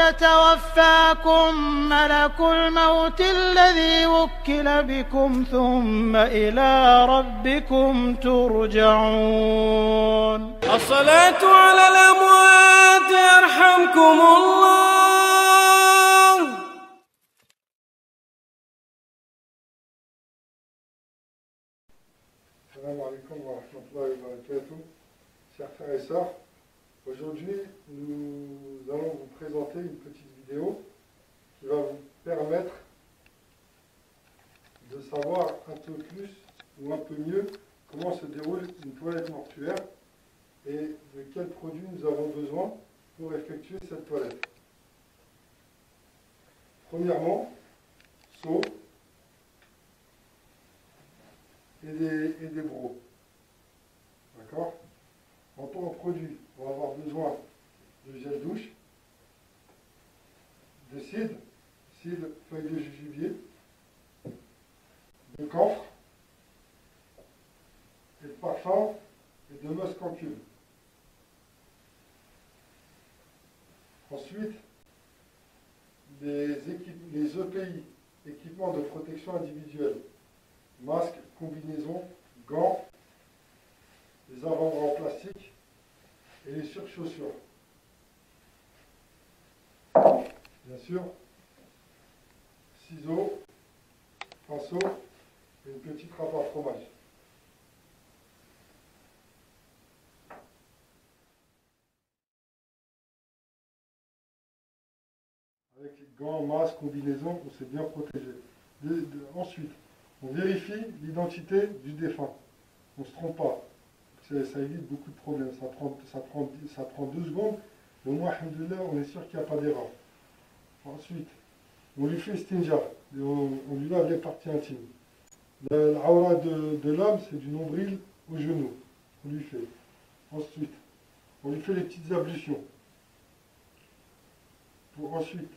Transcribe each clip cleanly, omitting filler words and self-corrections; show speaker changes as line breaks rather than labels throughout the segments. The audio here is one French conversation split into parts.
يتوفاكم ملك الموت الذي وكل بكم ثم إلى ربكم ترجعون.
الصلاة على الأموات يرحمكم الله.
Assalamu alaikum wa rahmatullahi wa barakatuh. Chers frères et sœurs, aujourd'hui nous allons vous présenter une petite vidéo qui va vous permettre de savoir un peu plus ou un peu mieux comment se déroule une toilette mortuaire et de quels produits nous avons besoin pour effectuer cette toilette. Premièrement, seau et des brocs. D'accord? En produit, on va avoir besoin de gel douche, de cidre, feuilles de jujubier, de camphre, et de parfum et de musc en cube. Ensuite, les EPI, équipements de protection individuelle, masques, combinaisons, gants, les avant-bras en plastique et les surchaussures. Bien sûr, ciseaux, pinceau et une petite râpe à fromage. Avec les gants, masques, combinaisons, on s'est bien protégé. Ensuite, on vérifie l'identité du défunt. On ne se trompe pas. Ça évite beaucoup de problèmes. Ça prend 2 secondes. Mais au moins, alhamdoulilah, on est sûr qu'il n'y a pas d'erreur. Ensuite, on lui fait istinja. On lui lave les parties intimes. L'aura de l'homme, c'est du nombril au genou. On lui fait. Ensuite, on lui fait les petites ablutions. Ensuite,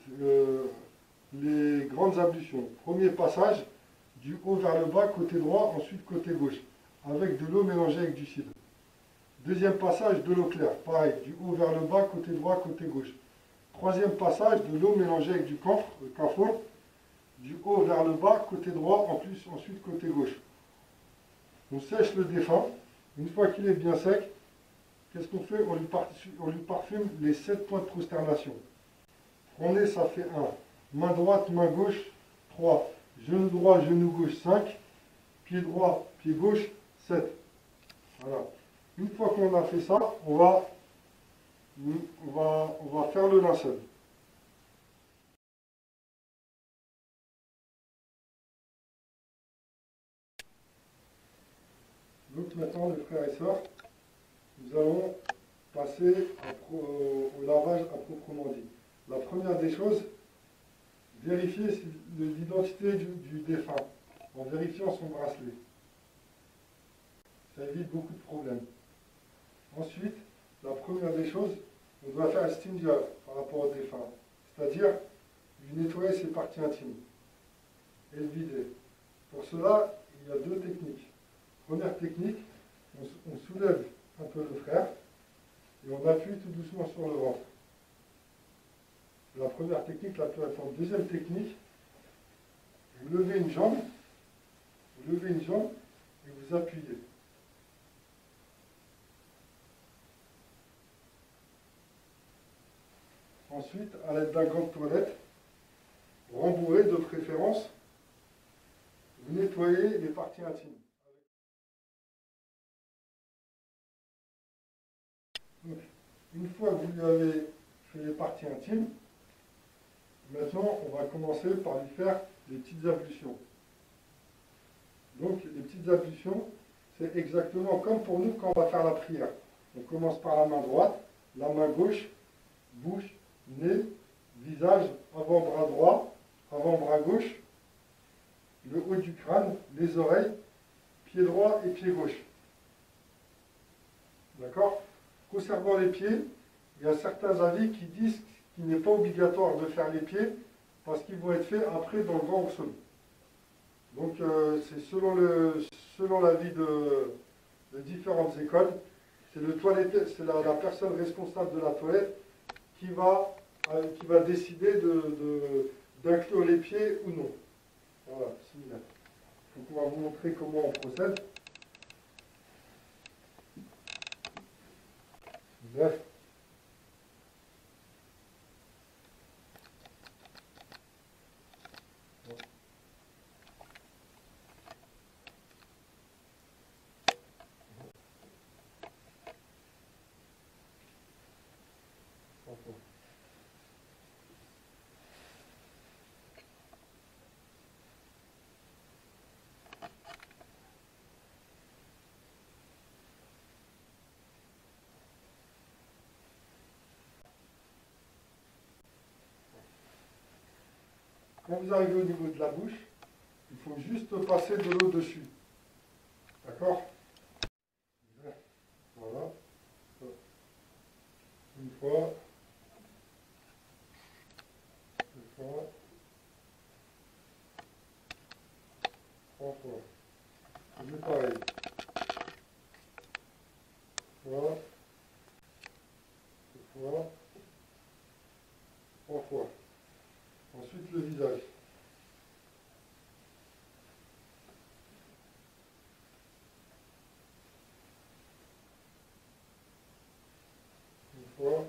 les grandes ablutions. Premier passage, du haut vers le bas, côté droit, ensuite côté gauche, avec de l'eau mélangée avec du cidre. Deuxième passage, de l'eau claire, pareil, du haut vers le bas, côté droit, côté gauche. Troisième passage, de l'eau mélangée avec du camphre, le kafour, du haut vers le bas, côté droit, ensuite côté gauche. On sèche le défunt. Une fois qu'il est bien sec, qu'est-ce qu'on fait? On lui parfume les 7 points de prosternation. Front-nez, ça fait 1. Main droite, main gauche, 3. Genou droit, genou gauche, 5. Pied droit, pied gauche, 7. Voilà. Une fois qu'on a fait ça, on va faire le linceul. Donc maintenant, les frères et sœurs, nous allons passer au lavage à proprement dit. La première des choses, vérifier l'identité du défunt en vérifiant son bracelet. Ça évite beaucoup de problèmes. Ensuite, la première des choses, on doit faire un istinja par rapport au défunt, c'est-à-dire lui nettoyer ses parties intimes et le vider. Pour cela, il y a 2 techniques. Première technique, on soulève un peu le frère et on appuie tout doucement sur le ventre. La première technique, la plus récente. Deuxième technique, vous levez une jambe et vous appuyez. Ensuite, à l'aide d'un gant de toilette, rembourré de préférence, vous nettoyez les parties intimes. Donc, une fois que vous lui avez fait les parties intimes, maintenant on va commencer par lui faire les petites ablutions. Donc les petites ablutions, c'est exactement comme pour nous quand on va faire la prière. On commence par la main droite, la main gauche, bouche, nez, visage, avant-bras droit, avant-bras gauche, le haut du crâne, les oreilles, pied droit et pied gauche. D'accord? Concernant les pieds, il y a certains avis qui disent qu'il n'est pas obligatoire de faire les pieds parce qu'ils vont être faits après dans le grand ourson. Donc c'est selon l'avis de différentes écoles, c'est la personne responsable de la toilette qui va qui va décider d'inclure les pieds ou non. Voilà, bismillah. Donc on va vous montrer comment on procède. Bismillah. Quand vous arrivez au niveau de la bouche, il faut juste passer de l'eau dessus. D'accord? Voilà. Une fois. Deux fois. Trois fois. C'est pareil. Voilà. Deux fois. Trois fois. Ensuite, le visage. Une fois.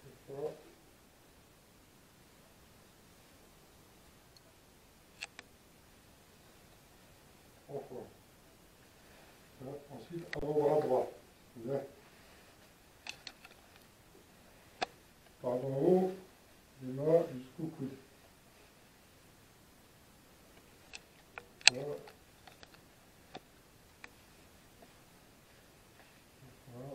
Deux fois. Trois fois. Voilà. Ensuite, avant-bras droit. Bien. Par en haut, des mains jusqu'au coude. Voilà. Voilà.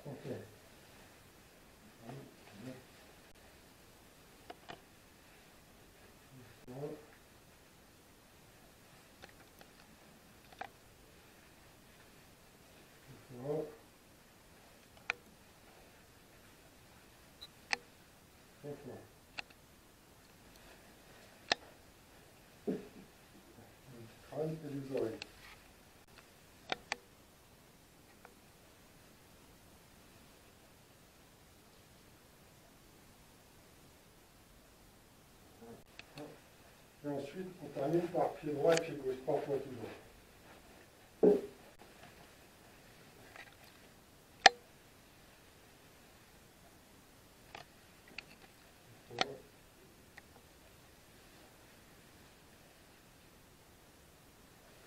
Ok. Voilà. Voilà. Voilà. Le crâne et les oreilles. Et ensuite, on termine par pied droit et pied gauche, trois fois toujours. Voilà.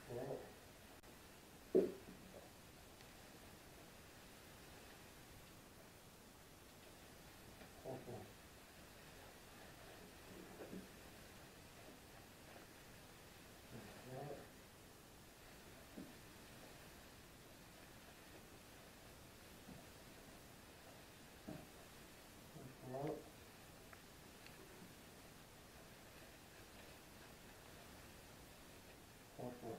Voilà. Trois fois. Voilà. Voilà. Trois fois.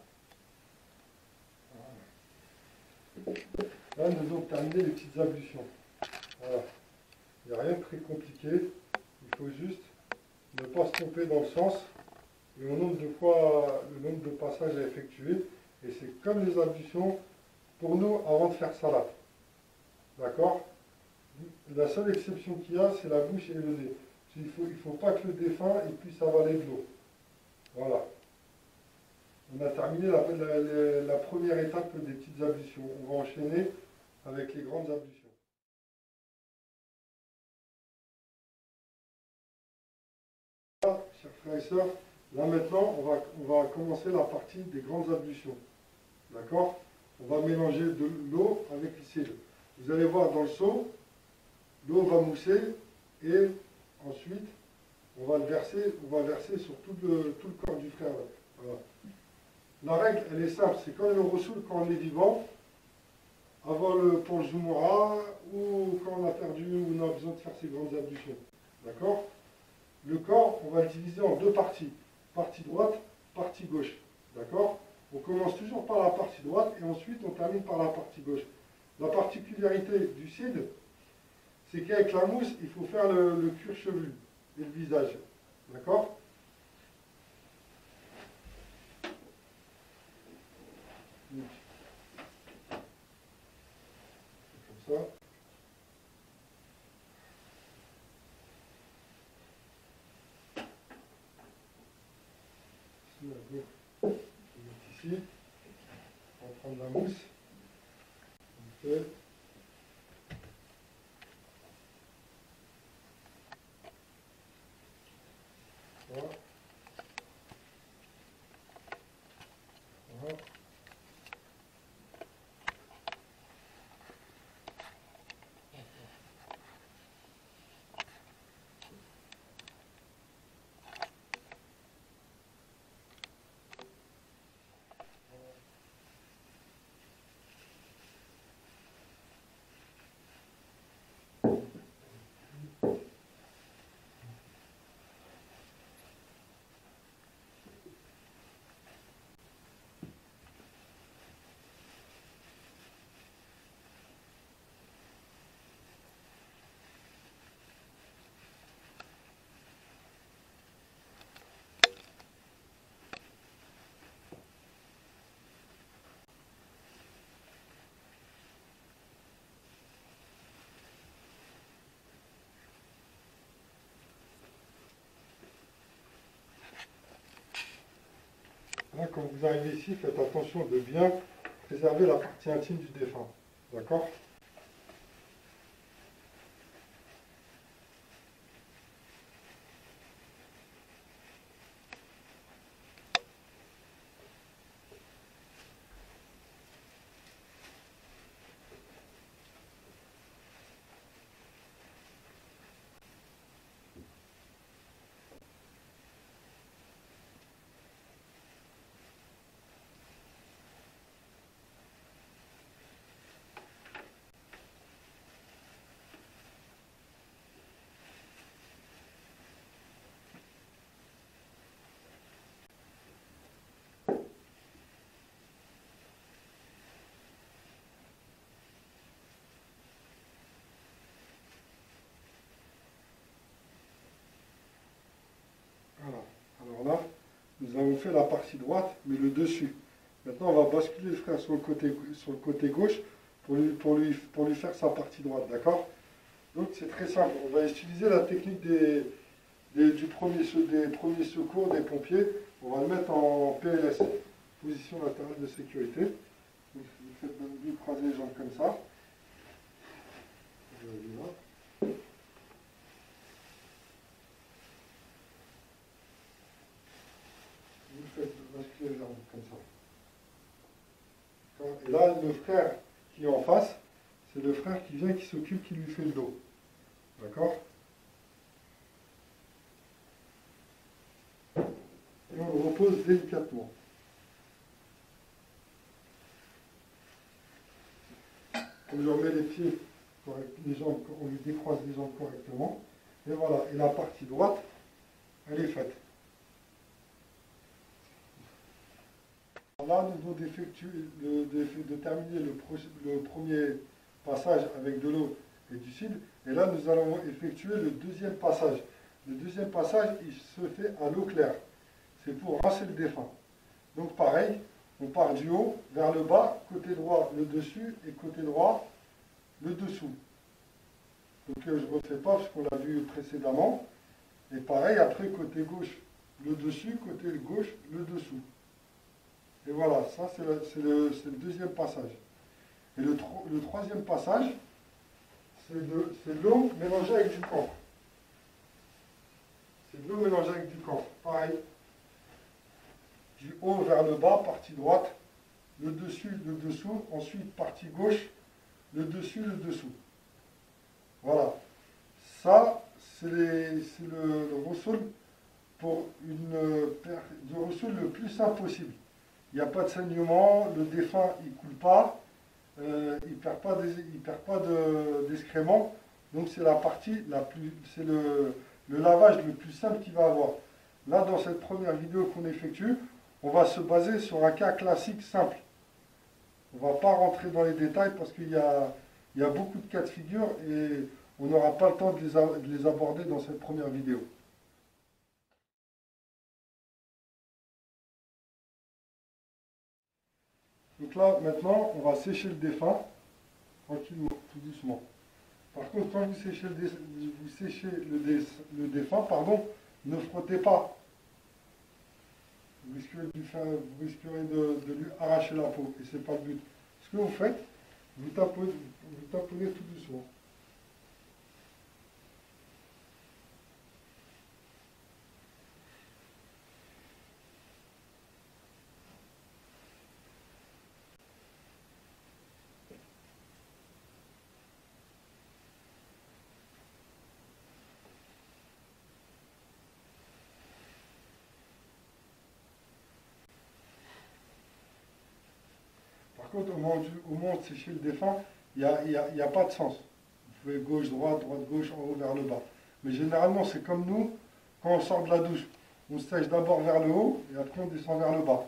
Voilà. Là, nous avons terminé les petites ablutions. Voilà. Il n'y a rien de très compliqué. Il faut juste ne pas se tromper dans le sens et au nombre de fois, le nombre de passages à effectuer. Et c'est comme les ablutions pour nous avant de faire salat. D'accord? La seule exception qu'il y a, c'est la bouche et le nez. Il ne faut pas que le défunt puisse avaler de l'eau. Voilà. On a terminé la première étape des petites ablutions. On va enchaîner avec les grandes ablutions. Là, chers frères et sœurs, là maintenant, on va commencer la partie des grandes ablutions. D'accord? On va mélanger de l'eau avec l'huile. Vous allez voir dans le seau, l'eau va mousser et ensuite, on va verser sur tout le corps du frère. Voilà. La règle, elle est simple, c'est quand le ressoul, quand on est vivant, avant pour le Jumu'ah, ou quand on a perdu, ou on a besoin de faire ces grandes ablutions. D'accord? Le corps, on va le diviser en deux parties. Partie droite, partie gauche. D'accord? On commence toujours par la partie droite et ensuite on termine par la partie gauche. La particularité du cid, c'est qu'avec la mousse, il faut faire le cuir chevelu et le visage. D'accord? Donc, comme ça. Ici, on va mettre ici. On va prendre la mousse. On fait. Voilà. Voilà. Là, quand vous arrivez ici, faites attention de bien préserver la partie intime du défunt. D'accord? Voilà. Alors là, nous avons fait la partie droite, mais le dessus. Maintenant, on va basculer le frère sur le côté gauche pour lui faire sa partie droite, d'accord? Donc c'est très simple. On va utiliser la technique des premiers secours des pompiers. On va le mettre en PLS, position latérale de sécurité. Donc, vous faites vous croiser les jambes comme ça. Vous faites basculer les jambes comme ça. Et là, le frère qui est en face, c'est le frère qui vient, qui s'occupe, qui lui fait le dos. D'accord? Et on le repose délicatement. On lui remet les pieds, les jambes, on lui décroise les jambes correctement. Et voilà, et la partie droite, elle est faite. Là, nous venons de terminer le premier passage avec de l'eau et du cidre. Et là, nous allons effectuer le deuxième passage. Le deuxième passage, il se fait à l'eau claire. C'est pour rincer le défunt. Donc pareil, on part du haut vers le bas, côté droit le dessus et côté droit le dessous. Donc je ne refais pas parce qu'on l'a vu précédemment. Et pareil, après côté gauche le dessus, côté gauche le dessous. Et voilà, ça c'est le deuxième passage. Et le troisième passage, c'est de l'eau mélangée avec du camphre. C'est de l'eau mélangée avec du camphre. Pareil. Du haut vers le bas, partie droite, le dessus, le dessous, ensuite partie gauche, le dessus, le dessous. Voilà. Ça, c'est le ressoul pour le ressoul le plus simple possible. Il n'y a pas de saignement, le défunt il ne coule pas, il ne perd pas d'excréments. Donc c'est la partie la plus, c'est le lavage le plus simple qu'il va avoir. Là, dans cette première vidéo qu'on effectue, on va se baser sur un cas classique simple. On ne va pas rentrer dans les détails parce qu'il y a beaucoup de cas de figure et on n'aura pas le temps de les aborder dans cette première vidéo. Donc là, maintenant, on va sécher le défunt, tranquillement, tout doucement. Par contre, quand vous séchez le défunt, pardon, ne frottez pas. Vous risquerez de lui arracher la peau, et ce n'est pas le but. Ce que vous faites, vous taponnez tout doucement. Par contre, au moment de sécher le défunt, il n'y a pas de sens. Vous pouvez gauche, droite, gauche, en haut, vers le bas. Mais généralement, c'est comme nous, quand on sort de la douche. On sèche d'abord vers le haut et après on descend vers le bas.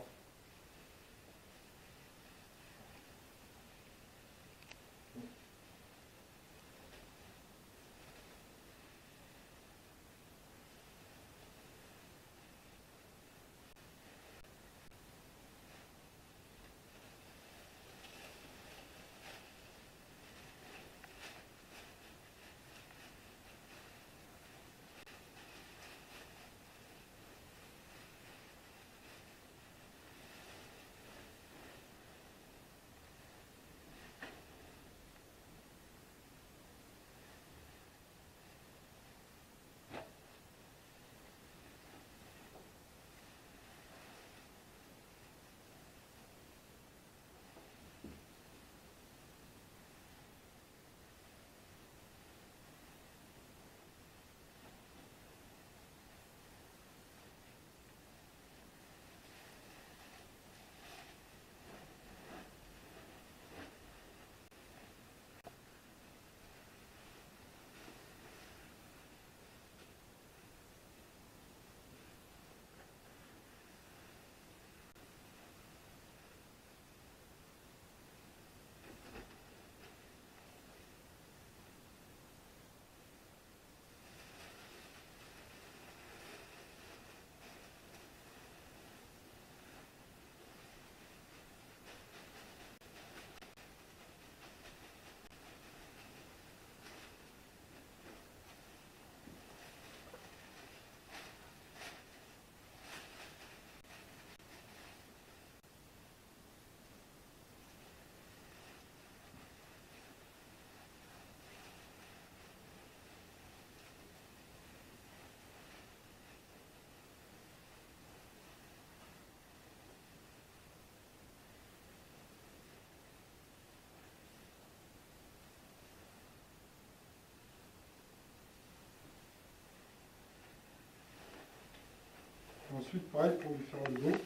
Ensuite, pareil, pour lui faire le dos,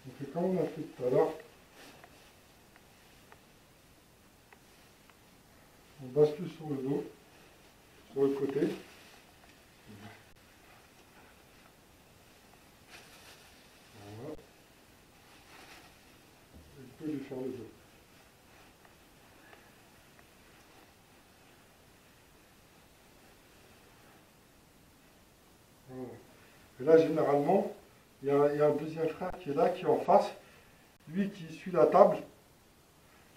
on fait comme on a fait tout à l'heure. On bascule sur le dos, sur le côté. Voilà. Et on peut lui faire le dos. Voilà. Et là, généralement, il y a un deuxième frère qui est là, qui est en face, lui qui suit la table.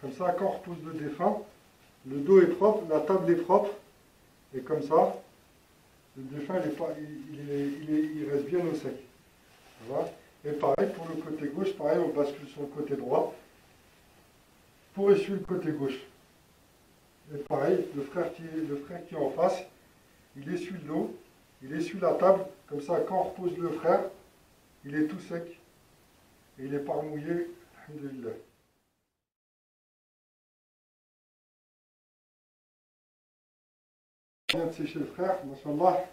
Comme ça, quand on repose le défunt, le dos est propre, la table est propre, et comme ça, le défunt il reste bien au sec. Voilà. Et pareil, pour le côté gauche, pareil, on bascule sur le côté droit pour essuyer le côté gauche. Et pareil, le frère qui est en face, il essuie le dos, il essuie la table, comme ça, quand on repose le frère, il est tout sec et il n'est pas remouillé. Alhamdulillah. On vient de sécher le frère, mashallah.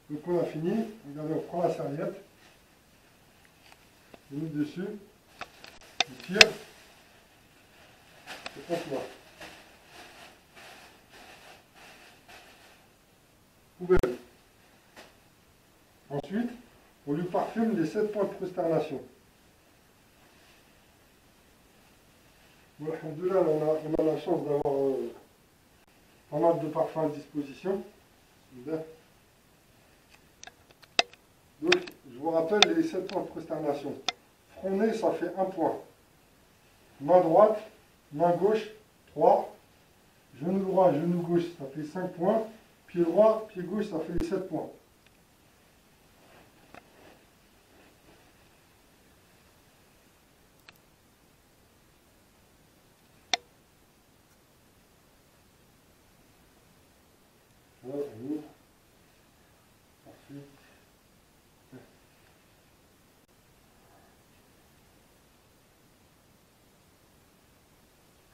Donc on a fini. Regardez, on prend la serviette, on met dessus, on tire et on ploie. Poubelle. Ensuite, on lui parfume les 7 points de prosternation. Bon, alhamdoulilah, on a la chance d'avoir pas mal de parfums à disposition. Donc, je vous rappelle les 7 points de prosternation. Front-nez, ça fait 1 point. main droite, main gauche, 3. Genou droit, genou gauche, ça fait 5 points. Pied droit, pied gauche, ça fait les 7 points. Voilà, on ouvre. Ensuite.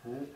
Deux.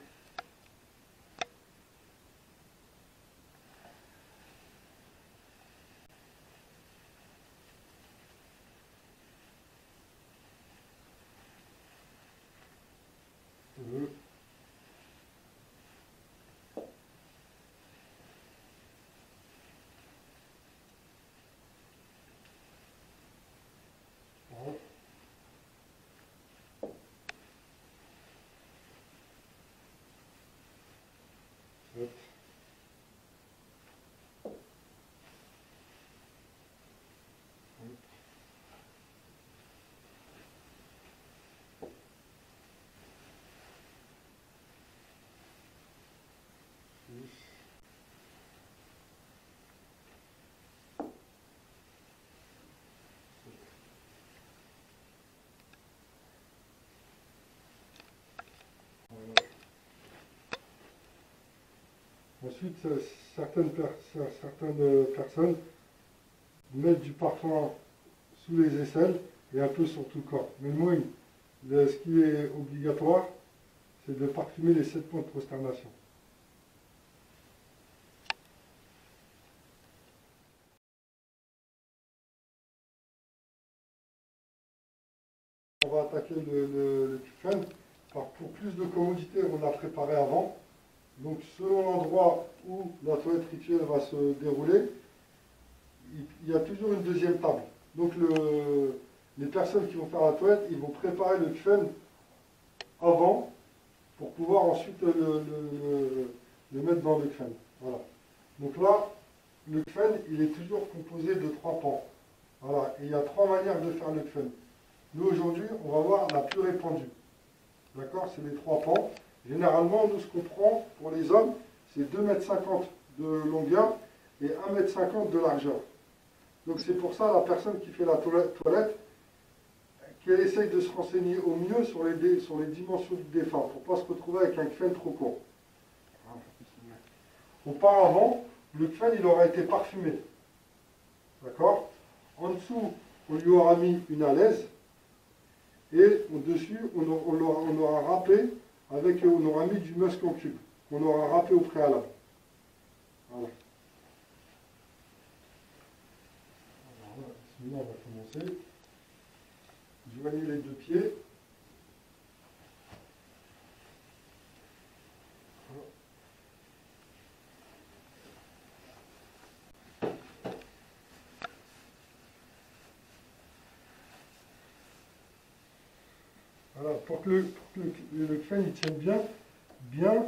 Ensuite, certaines personnes mettent du parfum sous les aisselles et un peu sur tout le corps. Mais moi, ce qui est obligatoire, c'est de parfumer les 7 points de prosternation. On va attaquer le Kufan. Pour plus de commodité, on l'a préparé avant. Donc selon l'endroit où la toilette rituelle va se dérouler, il y a toujours une deuxième table. Donc les personnes qui vont faire la toilette, ils vont préparer le kfen avant pour pouvoir ensuite le mettre dans le kfen. Voilà. Donc là, le kfen, il est toujours composé de 3 pans. Voilà. Et il y a 3 manières de faire le kfen. Nous aujourd'hui, on va voir la plus répandue. D'accord? C'est les 3 pans. Généralement, nous, ce qu'on prend pour les hommes, c'est 2,50 m de longueur et 1,50 m de largeur. Donc c'est pour ça la personne qui fait la toilette, qu'elle essaye de se renseigner au mieux sur les dimensions du défunt, pour ne pas se retrouver avec un kfen trop court. Auparavant, le kfen, il aura été parfumé. D'accord? En dessous, on lui aura mis une alaise, et au-dessus, on aura râpé. On aura mis du musc en cube, qu'on aura râpé au préalable. Voilà. Alors là, on va commencer. Joignez les 2 pieds. Voilà, pour que le kfen il tienne bien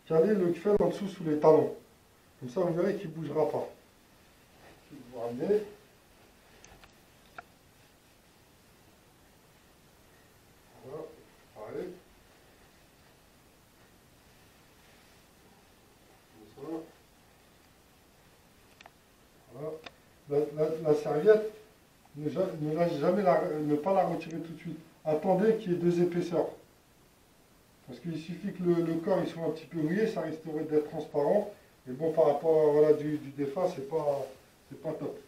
caler le kfen en dessous sous les talons. Comme ça, vous verrez qu'il ne bougera pas. Je vais vous ramener. Voilà, pareil. Comme ça. Voilà. La serviette, ne pas la retirer tout de suite. Attendez qu'il y ait 2 épaisseurs. Parce qu'il suffit que le corps il soit un petit peu mouillé, ça risquerait d'être transparent. Et bon, par rapport à, voilà, du défunt, c'est pas top.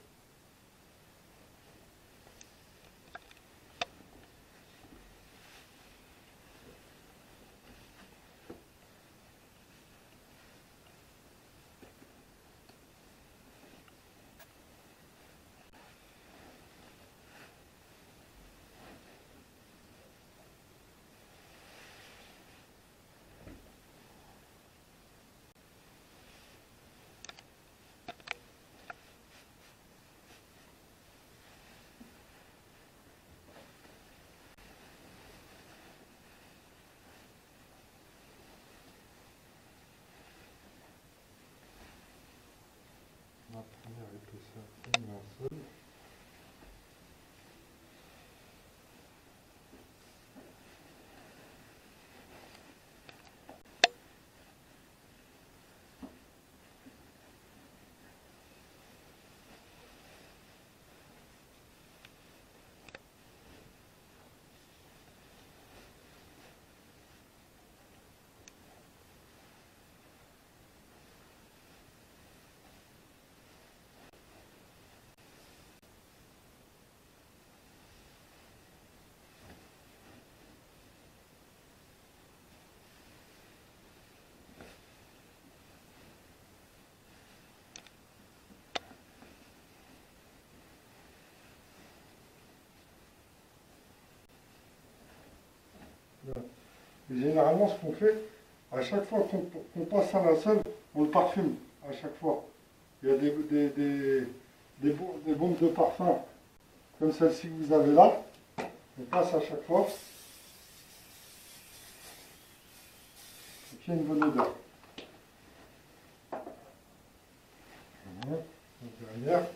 La première épaisseur, c'est une seule. Et généralement, ce qu'on fait, à chaque fois qu'on passe un linceul, on le parfume, à chaque fois. Il y a des bombes de parfum, comme celle-ci que vous avez là. On passe à chaque fois. Et puis il y a une bonne odeur. Voilà, donc derrière.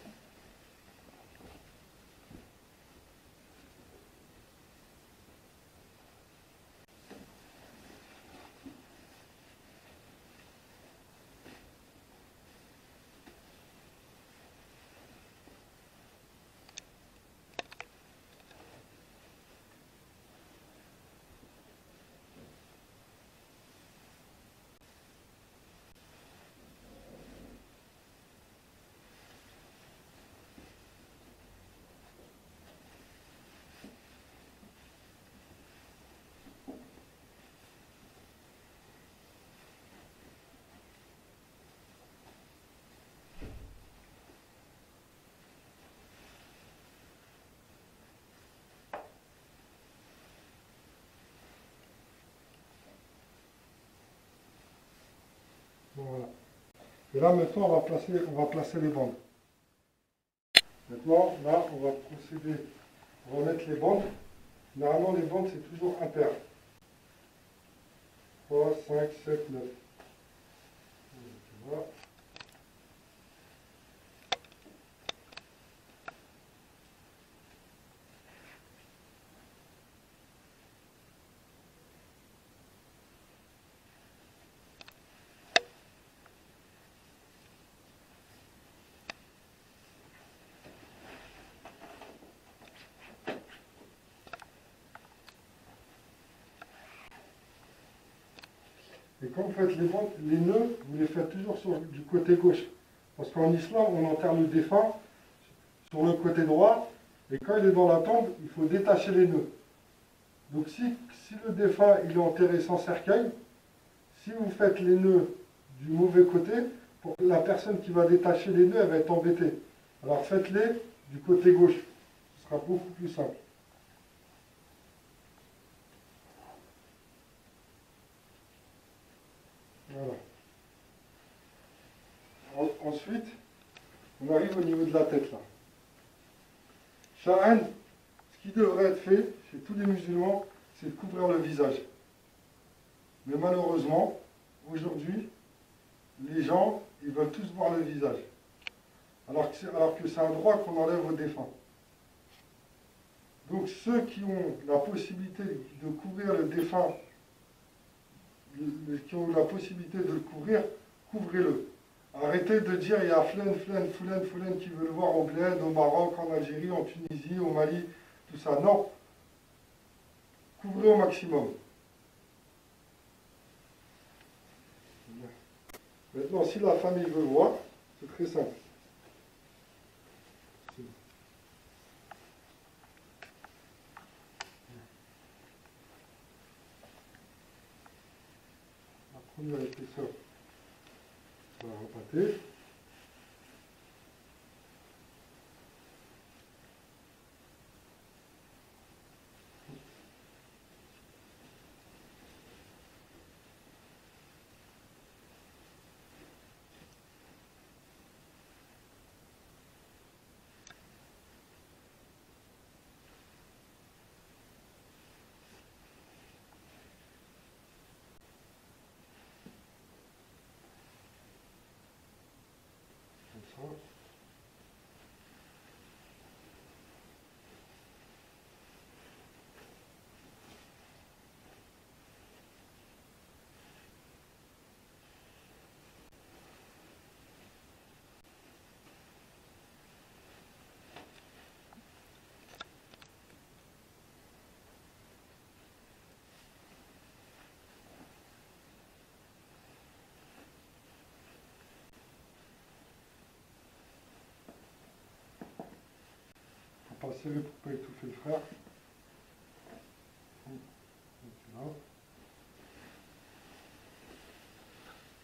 Voilà. Et là maintenant on va placer les bandes. Maintenant là on va procéder, on va mettre les bandes. Normalement les bandes c'est toujours impair. 3, 5, 7, 9. Voilà. Et quand vous faites les nœuds, vous les faites toujours du côté gauche. Parce qu'en islam, on enterre le défunt sur le côté droit, et quand il est dans la tombe, il faut détacher les nœuds. Donc si le défunt il est enterré sans cercueil, si vous faites les nœuds du mauvais côté, pour la personne qui va détacher les nœuds, elle va être embêtée. Alors faites-les du côté gauche. Ce sera beaucoup plus simple. Voilà. Ensuite, on arrive au niveau de la tête là. Sha'an, ce qui devrait être fait chez tous les musulmans, c'est de couvrir le visage. Mais malheureusement, aujourd'hui, les gens, ils veulent tous voir le visage. Alors que c'est un droit qu'on enlève aux défunts. Donc ceux qui ont la possibilité de couvrir le défunt, qui ont la possibilité de le couvrir, couvrez-le. Arrêtez de dire il y a flen qui veut le voir au Bled, au Maroc, en Algérie, en Tunisie, au Mali, tout ça. Non. Couvrez au maximum. Maintenant, si la famille veut voir, c'est très simple. La première épaisseur, on va repâter. Comme ça. Pas serré pour ne pas étouffer le frère. Là.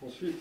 Ensuite,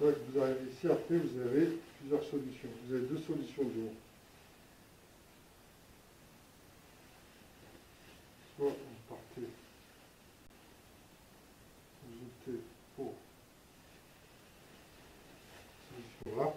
fois que vous arrivez ici, après vous avez plusieurs solutions. Vous avez deux solutions de l'eau. Soit vous partez, vous optez pour cette solution-là.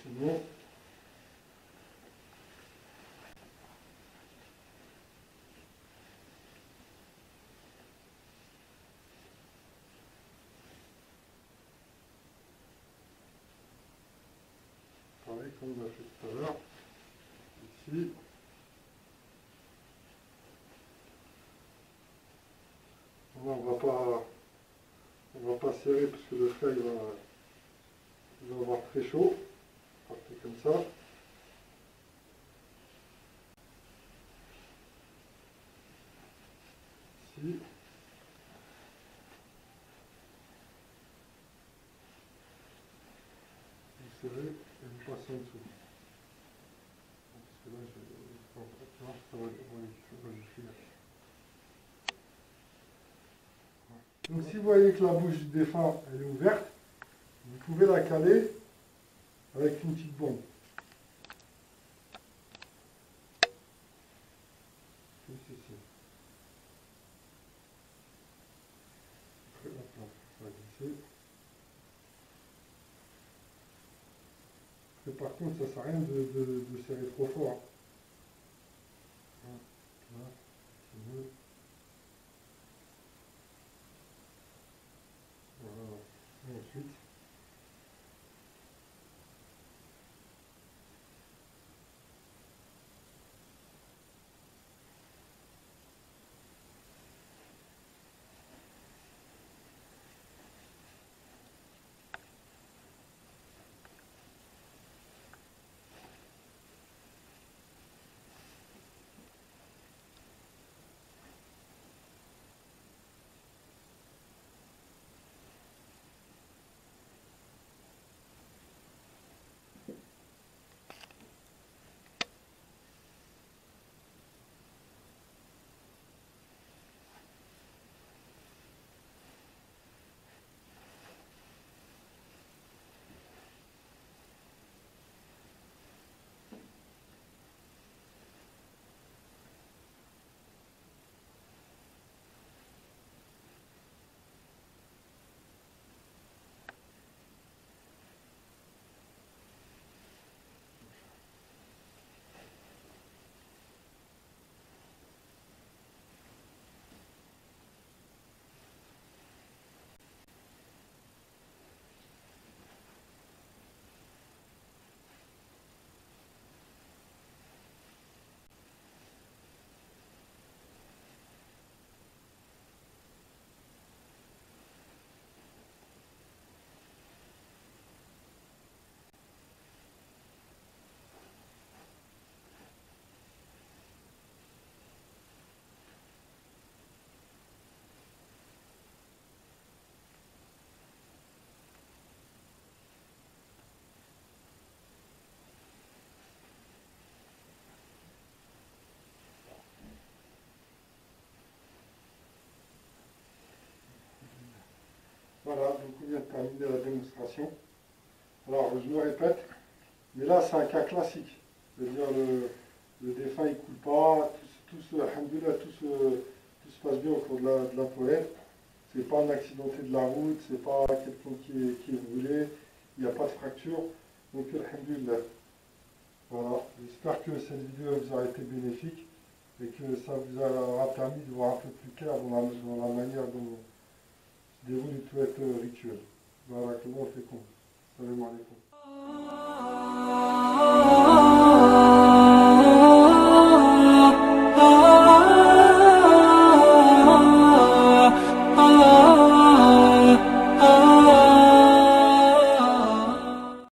Sinon, pareil comme on a fait tout à l'heure, ici, on va pas serrer parce que le frais il va avoir très chaud. Partez comme ça. Ici. Vous serrez et vous passez en dessous. Parce que là, ça va jusqu'à là. Donc si vous voyez que la bouche du défunt elle est ouverte, vous pouvez la caler avec une petite bombe. Comme ceci. Après, hop là, ça va glisser. Après, par contre, ça ne sert à rien de serrer trop fort. Là, c'est mieux. Voilà. Et ensuite, voilà, donc on vient de terminer la démonstration. Alors, je me répète, mais là, c'est un cas classique. C'est-à-dire, le défunt, il ne coule pas, alhamdoulilah, tout se passe bien au cours de la toilette. C'est pas un accidenté de la route, c'est pas quelqu'un qui est brûlé, il n'y a pas de fracture. Donc, alhamdoulilah. Voilà, j'espère que cette vidéo vous aura été bénéfique et que ça vous aura permis de voir un peu plus clair dans la manière dont se déroule une toilette rituelle. Voilà, comment on fait con. Salam alaikum.